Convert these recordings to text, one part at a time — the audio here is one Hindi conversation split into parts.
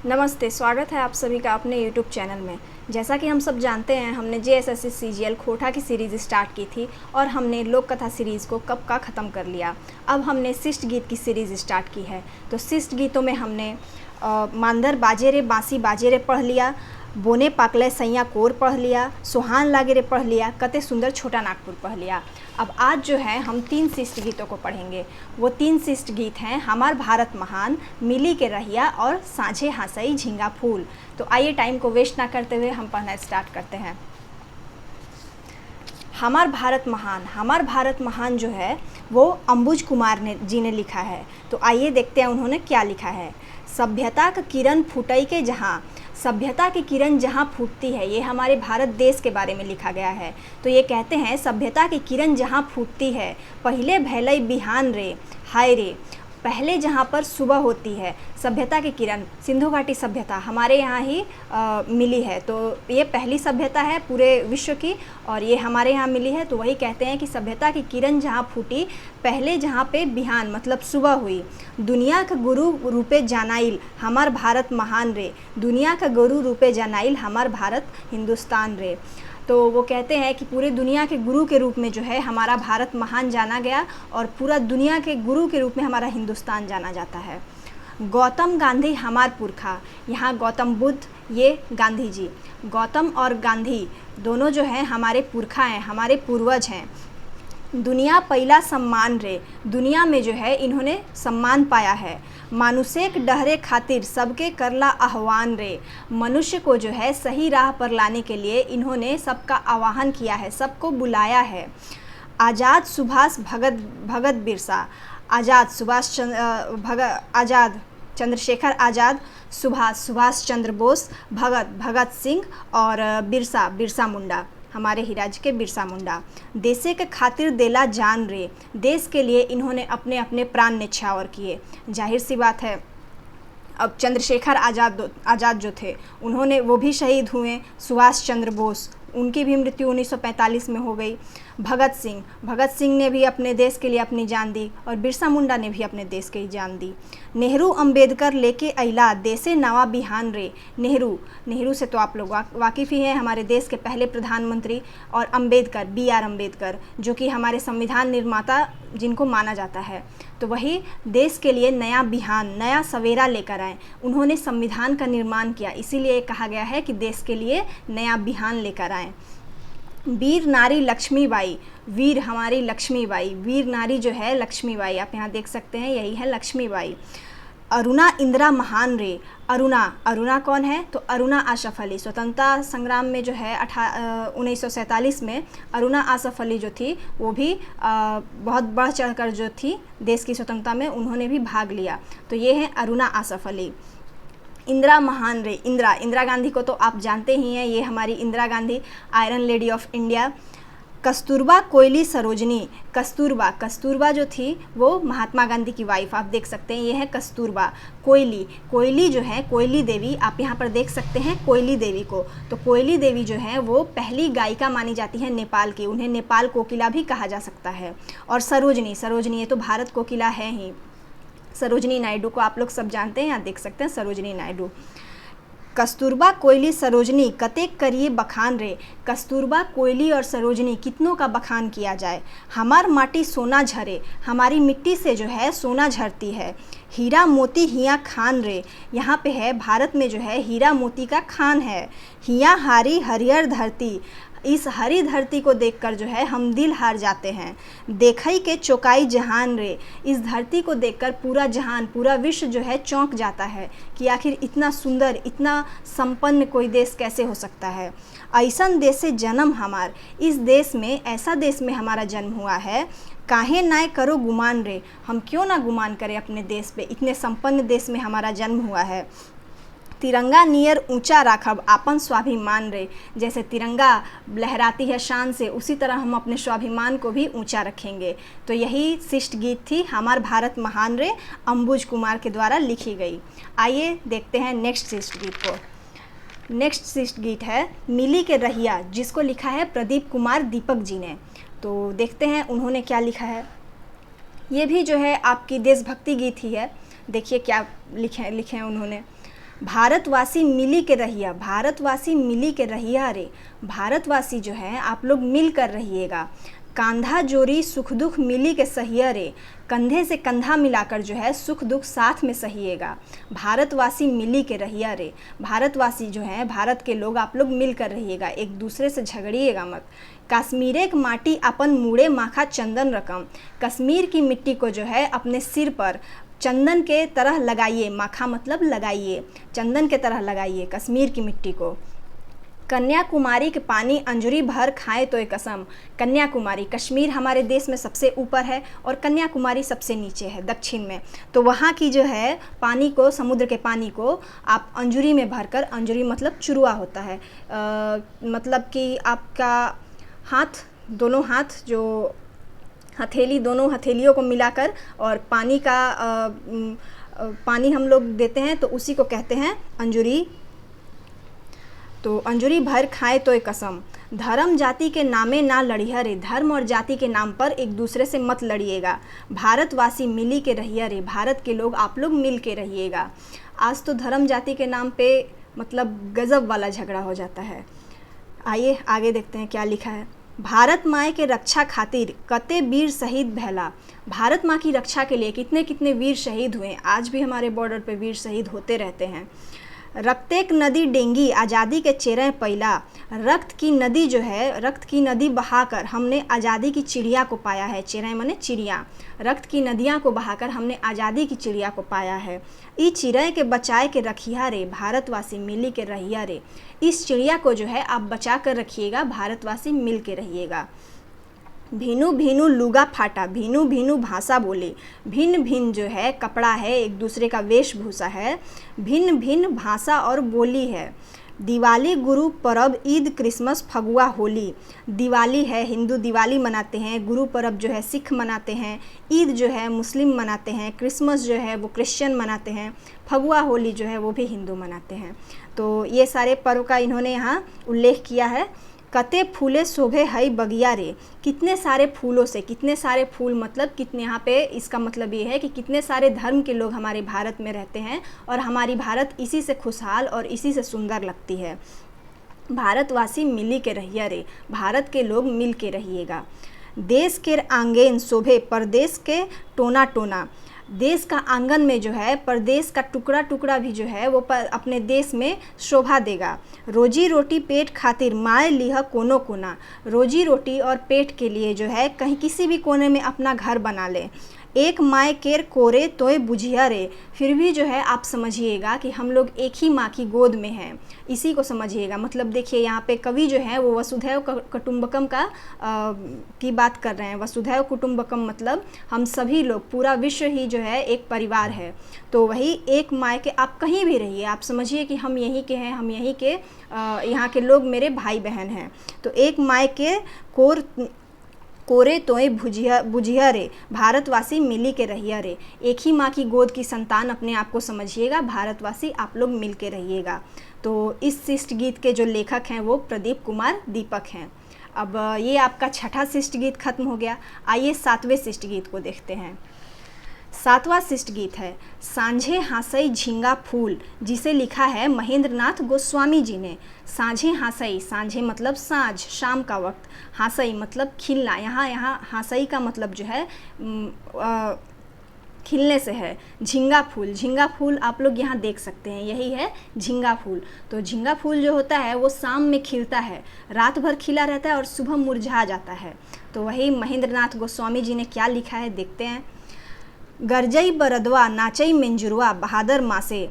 नमस्ते, स्वागत है आप सभी का अपने YouTube चैनल में। जैसा कि हम सब जानते हैं, हमने JSSC CGL खोटा की सीरीज़ स्टार्ट की थी और हमने लोक कथा सीरीज़ को कब का ख़त्म कर लिया। अब हमने शिष्ट गीत की सीरीज़ स्टार्ट की है। तो शिष्ट गीतों में हमने मांदर बाजे रे बाँसी बाजे रे पढ़ लिया, बोने पाकले सैया कोर पढ़ लिया, सुहान लागे रे पढ़ लिया, कते सुंदर छोटा नागपुर पढ़ लिया। अब आज जो है हम 3 शिष्ट गीतों को पढ़ेंगे। वो 3 शिष्ट गीत हैं हमार भारत महान, मिली के रहिया और साँझे हंसई झींगा फूल। तो आइए टाइम को वेस्ट ना करते हुए हम पढ़ना स्टार्ट करते हैं। हमार भारत महान जो है वो अंबुज कुमार जी ने लिखा है। तो आइए देखते हैं उन्होंने क्या लिखा है। सभ्यता का किरण फूटई के जहाँ, सभ्यता की किरण जहाँ फूटती है, ये हमारे भारत देश के बारे में लिखा गया है। तो ये कहते हैं सभ्यता की किरण जहाँ फूटती है, पहले भैलई बिहान रे, हाय रे, पहले जहाँ पर सुबह होती है। सभ्यता की किरण, सिंधु घाटी सभ्यता हमारे यहाँ ही मिली है। तो ये पहली सभ्यता है पूरे विश्व की और ये हमारे यहाँ मिली है। तो वही कहते हैं कि सभ्यता की किरण जहाँ फूटी, पहले जहाँ पे बिहान मतलब सुबह हुई। दुनिया का गुरु रूपे जानाइल हमार भारत महान रे, दुनिया का गुरु रूपे जानाइल हमार भारत हिंदुस्तान रे। तो वो कहते हैं कि पूरे दुनिया के गुरु के रूप में जो है हमारा भारत महान जाना गया और पूरा दुनिया के गुरु के रूप में हमारा हिंदुस्तान जाना जाता है। गौतम गांधी हमार पुरखा, यहाँ गौतम बुद्ध, ये गांधी जी। गौतम और गांधी दोनों जो हैं हमारे पुरखा हैं, हमारे पूर्वज हैं। दुनिया पहला सम्मान रे, दुनिया में जो है इन्होंने सम्मान पाया है। मानुषेक डहरे खातिर सबके करला आह्वान रे, मनुष्य को जो है सही राह पर लाने के लिए इन्होंने सबका आह्वान किया है, सबको बुलाया है। आज़ाद सुभाष भगत बिरसा, आज़ाद चंद्रशेखर आज़ाद, सुभाष चंद्र बोस, भगत सिंह और बिरसा मुंडा, हमारे ही राज्य के बिरसा मुंडा। देशे के खातिर देला जान रे, देश के लिए इन्होंने अपने अपने प्राण न्यौछावर किए। जाहिर सी बात है, अब चंद्रशेखर आज़ाद जो थे उन्होंने वो भी शहीद हुए। सुभाष चंद्र बोस, उनकी भी मृत्यु 1945 में हो गई। भगत सिंह ने भी अपने देश के लिए अपनी जान दी और बिरसा मुंडा ने भी अपने देश के लिए जान दी। नेहरू अंबेडकर लेके अइला देशे नवा बिहान रे, नेहरू से तो आप लोग वाकिफ़ ही हैं, हमारे देश के पहले प्रधानमंत्री। और अंबेडकर, BR अम्बेडकर, जो कि हमारे संविधान निर्माता जिनको माना जाता है। तो वही देश के लिए नया बिहान, नया सवेरा लेकर आए। उन्होंने संविधान का निर्माण किया, इसीलिए कहा गया है कि देश के लिए नया बिहान लेकर आए। वीर नारी लक्ष्मीबाई, वीर हमारी लक्ष्मीबाई, वीर नारी जो है लक्ष्मीबाई, आप यहाँ देख सकते हैं, यही है लक्ष्मीबाई। अरुणा इंदिरा महान रे, अरुणा कौन है? तो अरुणा आसफ अली, स्वतंत्रता संग्राम में जो है 1947 में अरुणा आसफ अली जो थी वो भी बहुत बढ़ चढ़कर जो थी देश की स्वतंत्रता में, उन्होंने भी भाग लिया। तो ये है अरुणा आसफ अली। इंदिरा महान रे, इंदिरा गांधी को तो आप जानते ही हैं, ये हमारी Indira Gandhi, iron lady of India. Kasturba कोयली सरोजनी, कस्तूरबा जो थी वो महात्मा गांधी की वाइफ, आप देख सकते हैं, ये है कस्तूरबा। कोयली जो है, कोयली देवी, आप यहाँ पर देख सकते हैं कोयली देवी को। तो कोयली देवी जो है वो पहली गायिका मानी जाती है नेपाल की, उन्हें नेपाल कोकिला भी कहा जा सकता है। और सरोजनी ये तो भारत कोकिला है ही। सरोजनी नायडू को आप लोग सब जानते हैं, यहाँ देख सकते हैं सरोजनी नायडू। कस्तूरबा कोयली सरोजनी कतेक करिए बखान रे, कस्तूरबा कोयली और सरोजनी कितनों का बखान किया जाए। हमार माटी सोना झरे, हमारी मिट्टी से जो है सोना झरती है। हीरा मोती हिया खान रे, यहाँ पे है भारत में जो है हीरा मोती का खान है। हिया हारी हरियर धरती, इस हरी धरती को देखकर जो है हम दिल हार जाते हैं। देखई के चौकाई जहान रे, इस धरती को देखकर पूरा जहान, पूरा विश्व जो है चौंक जाता है कि आखिर इतना सुंदर, इतना संपन्न कोई देश कैसे हो सकता है। ऐसन देश से जन्म हमार, इस देश में, ऐसा देश में हमारा जन्म हुआ है। काहे नाय करो गुमान रे, हम क्यों ना गुमान करें अपने देश पे, इतने संपन्न देश में हमारा जन्म हुआ है। तिरंगा नियर ऊंचा राखब आपन स्वाभिमान रे, जैसे तिरंगा लहराती है शान से, उसी तरह हम अपने स्वाभिमान को भी ऊंचा रखेंगे। तो यही शिष्ट गीत थी हमार भारत महान रे, अंबुज कुमार के द्वारा लिखी गई। आइए देखते हैं नेक्स्ट शिष्ट गीत को। नेक्स्ट शिष्ट गीत है मिली के रहिया, जिसको लिखा है प्रदीप कुमार दीपक जी ने। तो देखते हैं उन्होंने क्या लिखा है। ये भी जो है आपकी देशभक्ति गीत ही है। देखिए क्या लिखे हैं उन्होंने। भारतवासी मिली के रहिया, भारतवासी मिली के रहिया रे, भारतवासी जो है आप लोग मिल कर रहिएगा। कांधा जोड़ी सुख दुख मिली के सहिया रे, कंधे से कंधा मिलाकर जो है सुख दुख साथ में सहिएगा। भारतवासी मिली के रहिया रे, भारतवासी जो है भारत के लोग आप लोग मिल कर रहिएगा, एक दूसरे से झगड़िएगा मत। कश्मीरे की माटी अपन मुड़े माखा चंदन रकम, कश्मीर की मिट्टी को जो है अपने सिर पर चंदन के तरह लगाइए, माखा मतलब लगाइए, चंदन के तरह लगाइए कश्मीर की मिट्टी को। कन्याकुमारी के पानी अंजुरी भर खाए तो एक कसम, कन्याकुमारी, कश्मीर हमारे देश में सबसे ऊपर है और कन्याकुमारी सबसे नीचे है दक्षिण में, तो वहाँ की जो है पानी को, समुद्र के पानी को आप अंजुरी में भरकर, अंजुरी मतलब चुरुआ होता है, मतलब कि आपका हाथ, दोनों हाथ जो हथेली, दोनों हथेलियों को मिलाकर और पानी का पानी हम लोग देते हैं तो उसी को कहते हैं अंजुरी। तो अंजुरी भर खाए तो एक कसम, धर्म जाति के नामे ना लड़िया रे, धर्म और जाति के नाम पर एक दूसरे से मत लड़िएगा। भारतवासी मिली के रहिया रे, भारत के लोग आप लोग मिल के रहिएगा। आज तो धर्म जाति के नाम पे मतलब गजब वाला झगड़ा हो जाता है। आइए आगे देखते हैं क्या लिखा है। भारत माँ के रक्षा खातिर कते वीर शहीद भैला, भारत माँ की रक्षा के लिए कितने कितने वीर शहीद हुए, आज भी हमारे बॉर्डर पे वीर शहीद होते रहते हैं। रक्तेक नदी डेंगी आज़ादी के चेहरे पैला, रक्त की नदी जो है, रक्त की नदी बहाकर हमने आज़ादी की चिड़िया को पाया है, चेहरे माने चिड़िया, रक्त की नदियाँ को बहाकर हमने आज़ादी की चिड़िया को पाया है। ई चिड़ै के बचाए के रखिया रे, भारतवासी मिली के रहिया रे, इस चिड़िया को जो है आप बचा कर रखिएगा, भारतवासी मिल के रहिएगा। भीनु भीनु लुगा फाटा, भीनु भीनु भाषा बोले, भिन्न भिन्न जो है कपड़ा है, एक दूसरे का वेशभूषा है, भिन्न भिन्न भाषा और बोली है। दिवाली गुरु पर्व ईद क्रिसमस फगुआ होली, दिवाली है हिंदू दिवाली मनाते हैं, गुरु पर्व जो है सिख मनाते हैं, ईद जो है मुस्लिम मनाते हैं, क्रिसमस जो है वो क्रिश्चियन मनाते हैं, फगुआ होली जो है वो भी हिंदू मनाते हैं। तो ये सारे पर्व का इन्होंने यहाँ उल्लेख किया है। कते फूले शोभे हई बगिया रे, कितने सारे फूलों से, कितने सारे फूल मतलब कितने, यहाँ पे इसका मतलब ये है कि कितने सारे धर्म के लोग हमारे भारत में रहते हैं और हमारी भारत इसी से खुशहाल और इसी से सुंदर लगती है। भारतवासी मिली के रहिया रे, भारत के लोग मिल के रहिएगा। देश के आंगन शोभे परदेश के टोना टोना, देश का आंगन में जो है परदेश का टुकड़ा टुकड़ा भी जो है वो अपने देश में शोभा देगा। रोजी रोटी पेट खातिर माए लिह कोनो कोना, रोजी रोटी और पेट के लिए जो है कहीं किसी भी कोने में अपना घर बना ले। एक माए केर कोरे तोय बुझिया रे, फिर भी जो है आप समझिएगा कि हम लोग एक ही माँ की गोद में हैं, इसी को समझिएगा। मतलब देखिए यहाँ पे कवि जो है वो वसुधैव कुटुंबकम का की बात कर रहे हैं। वसुधैव कुटुंबकम मतलब हम सभी लोग, पूरा विश्व ही जो है एक परिवार है। तो वही एक माँ के, आप कहीं भी रहिए आप समझिए कि हम यहीं के हैं, हम यहीं के यहाँ के लोग मेरे भाई बहन हैं। तो एक माँ के कोरे तोय बुझिया रे, भारतवासी मिली के रहिया रे, एक ही माँ की गोद की संतान अपने आप को समझिएगा, भारतवासी आप लोग मिल के रहिएगा। तो इस शिष्ट गीत के जो लेखक हैं वो प्रदीप कुमार दीपक हैं। अब ये आपका छठा शिष्ट गीत खत्म हो गया। आइए सातवें शिष्ट गीत को देखते हैं। सातवां शिष्ट गीत है सांझे हासई झींगा फूल, जिसे लिखा है महेंद्र नाथ गोस्वामी जी ने। सांझे हासई, सांझे मतलब साँझ, शाम का वक्त, हासई मतलब खिलना, यहाँ हासई का मतलब जो है खिलने से है। झींगा फूल, झींगा फूल आप लोग यहाँ देख सकते हैं, यही है झींगा फूल। तो झींगा फूल जो होता है वो शाम में खिलता है, रात भर खिला रहता है और सुबह मुरझा जाता है। तो वही महेंद्र नाथ गोस्वामी जी ने क्या लिखा है देखते हैं। गरजई बरदवा नाचई मंजुरवा बहादुर मासे,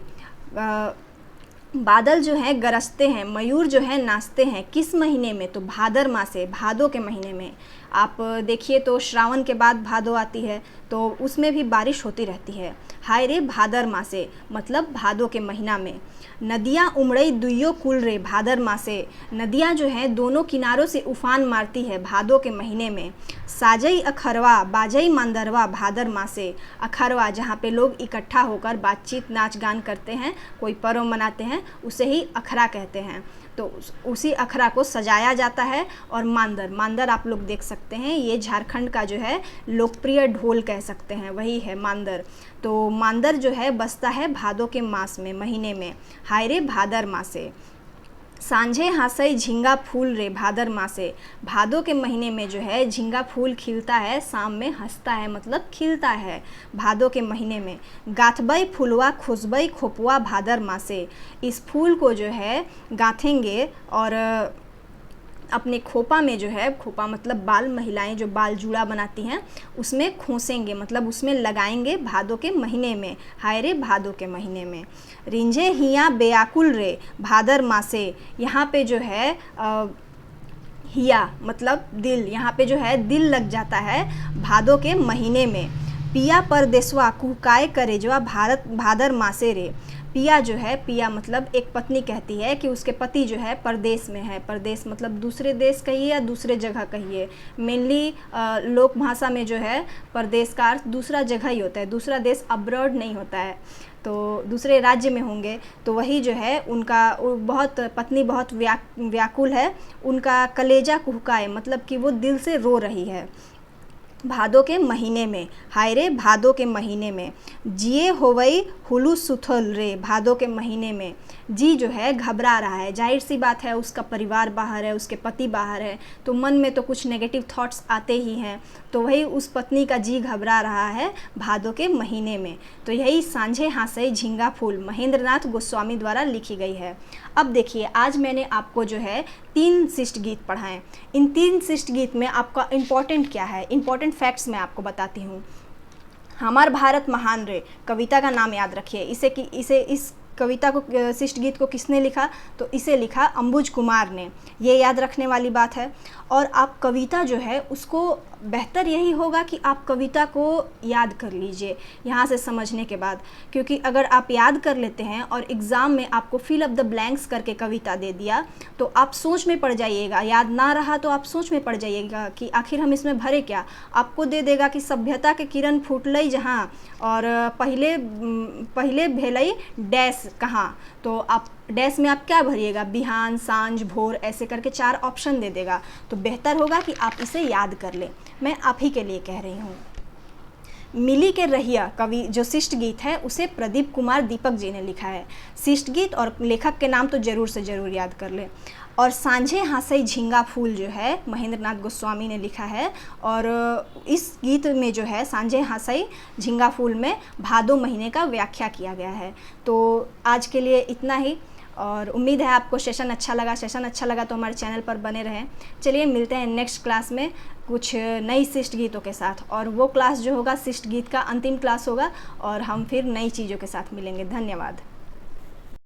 बादल जो है गरजते हैं, मयूर जो है नाचते हैं, किस महीने में? तो भादर मासे, भादों के महीने में। आप देखिए तो श्रावण के बाद भादो आती है तो उसमें भी बारिश होती रहती है। हाय रे भादर मासे मतलब भादों के महीना में। नदियाँ उमड़ई दुइयो कुल रे भादर मासे, नदियाँ जो हैं दोनों किनारों से उफान मारती है भादों के महीने में। साजई अखरवा बाजई मांदरवा भादर मासे, अखरवा जहाँ पे लोग इकट्ठा होकर बातचीत नाच गान करते हैं, कोई पर्व मनाते हैं, उसे ही अखरा कहते हैं। तो उसी अखरा को सजाया जाता है। और मांदर, मांदर आप लोग देख सकते हैं, ये झारखंड का जो है लोकप्रिय ढोल कह सकते हैं, वही है मांदर। तो मांदर जो है बसता है भादों के मास में, महीने में, हाय रे भादर मासे। सांझे हासई झींगा फूल रे भादर मासे, भादों के महीने में जो है झींगा फूल खिलता है, शाम में हंसता है मतलब खिलता है भादों के महीने में। गाथबई फुलवा खुशबई खोपुआ भादर मासे, इस फूल को जो है गाथेंगे और अपने खोपा में जो है, खोपा मतलब बाल, महिलाएं जो बाल जूड़ा बनाती हैं उसमें खोसेंगे मतलब उसमें लगाएंगे भादों के महीने में, हाय रे भादों के महीने में। रिंझे हिया बेयाकुल रे भादर मासे, यहाँ पे जो है हिया मतलब दिल, यहाँ पे जो है दिल लग जाता है भादों के महीने में। पिया परदेसवा कुहकाए करेजवा भारत भादर मासे रे, पिया जो है, पिया मतलब एक पत्नी कहती है कि उसके पति जो है परदेश में है, परदेश मतलब दूसरे देश कहिए या दूसरे जगह कहिए, मेनली लोक भाषा में जो है परदेश का अर्थ दूसरा जगह ही होता है, दूसरा देश अब्रॉड नहीं होता है, तो दूसरे राज्य में होंगे। तो वही जो है उनका बहुत, पत्नी बहुत व्याकुल है, उनका कलेजा कुहकाए मतलब कि वो दिल से रो रही है भादों के महीने में, हाय रे भादों के महीने में। जिए होवई हुलू सुथल रे भादों के महीने में, जी जो है घबरा रहा है, जाहिर सी बात है उसका परिवार बाहर है, उसके पति बाहर है, तो मन में तो कुछ नेगेटिव थॉट्स आते ही हैं, तो वही उस पत्नी का जी घबरा रहा है भादों के महीने में। तो यही सांझे हासई झींगा फूल महेंद्रनाथ गोस्वामी द्वारा लिखी गई है। अब देखिए, आज मैंने आपको जो है 3 शिष्ट गीत पढ़ाएं। इन 3 शिष्ट गीत में आपका इम्पॉर्टेंट क्या है, इम्पॉर्टेंट फैक्ट्स मैं आपको बताती हूँ। हमार भारत महान रे, कविता का नाम याद रखिए। इस कविता को, शिष्ट गीत को किसने लिखा, तो इसे लिखा अंबुज कुमार ने, ये याद रखने वाली बात है। और आप कविता जो है उसको, बेहतर यही होगा कि आप कविता को याद कर लीजिए यहाँ से समझने के बाद, क्योंकि अगर आप याद कर लेते हैं और एग्ज़ाम में आपको फिल अप द ब्लैंक्स करके कविता दे दिया तो आप सोच में पड़ जाइएगा, याद ना रहा तो आप सोच में पड़ जाइएगा कि आखिर हम इसमें भरे क्या। आपको दे देगा कि सभ्यता के किरण फूटलई जहाँ और पहले भेलई डैश कहाँ, तो आप डैश में आप क्या भरिएगा, बिहान, सांझ, भोर, ऐसे करके 4 ऑप्शन दे देगा। तो बेहतर होगा कि आप इसे याद कर लें, मैं आप ही के लिए कह रही हूँ। मिली के रहिया कवि जो शिष्ट गीत है उसे प्रदीप कुमार दीपक जी ने लिखा है। शिष्ट गीत और लेखक के नाम तो ज़रूर से ज़रूर याद कर लें। और सांझे हासई झींगा फूल जो है महेंद्रनाथ गोस्वामी ने लिखा है, और इस गीत में जो है सांझे हासई झींगा फूल में भादो महीने का व्याख्या किया गया है। तो आज के लिए इतना ही, और उम्मीद है आपको सेशन अच्छा लगा तो हमारे चैनल पर बने रहें। चलिए मिलते हैं नेक्स्ट क्लास में कुछ नई शिष्ट गीतों के साथ, और वो क्लास जो होगा शिष्ट गीत का अंतिम क्लास होगा, और हम फिर नई चीज़ों के साथ मिलेंगे। धन्यवाद।